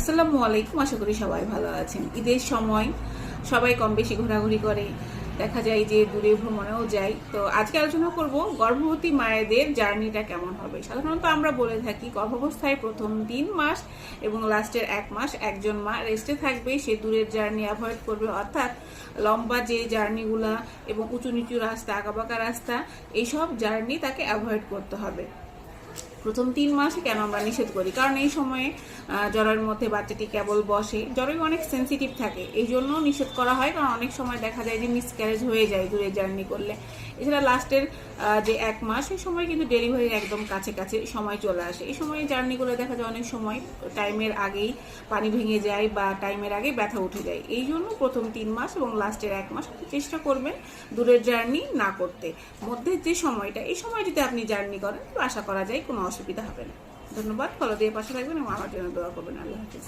আসসালামু আলাইকুম। আশা করি সবাই ভালো আছেন। ঈদের সময় সবাই কম বেশি ঘোরাঘুরি করে, দেখা যায় যে দূরে ভ্রমণেও যায়। তো আজকে আলোচনা করব গর্ভবতী মায়েদের জার্নিটা কেমন হবে। সাধারণত আমরা বলে থাকি গর্ভাবস্থায় প্রথম 3 মাস এবং লাস্টের 1 মাস একজন মা রেস্টে থাকবে, সে দূরের জার্নি অ্যাভয়েড করবে, অর্থাৎ লম্বা যে জার্নিগুলা এবং উঁচু নিচু রাস্তা, আঁকাবাঁকা রাস্তা, এইসব জার্নি তাকে অ্যাভয়েড করতে হবে। প্রথম 3 মাসে কেন আমরা নিষেধ করি? কারণ এই সময়ে জ্বরের মধ্যে বাচ্চাটি কেবল বসে, জ্বরে অনেক সেন্সিটিভ থাকে, এই জন্য নিষেধ করা হয়। কারণ অনেক সময় দেখা যায় যে মিসক্যারেজ হয়ে যায় দূরে জার্নি করলে। এছাড়া লাস্টের যে 1 মাস, এই সময় কিন্তু ডেলিভারির একদম কাছে কাছে সময় চলে আসে। এই সময় জার্নিগুলো দেখা যায় অনেক সময় টাইমের আগেই পানি ভেঙে যায় বা টাইমের আগে ব্যথা উঠে যায়। এই জন্য প্রথম 3 মাস এবং লাস্টের 1 মাস চেষ্টা করবেন দূরের জার্নি না করতে। মধ্যে যে সময়টা, এই সময় যদি আপনি জার্নি করেন আশা করা যায় কোনো অসুবিধা হবে না। ধন্যবাদ। ফলো দিয়ে পাশে থাকবেন এবং আমার জন্য দোয়া করবেন। আল্লাহ হাফিজ।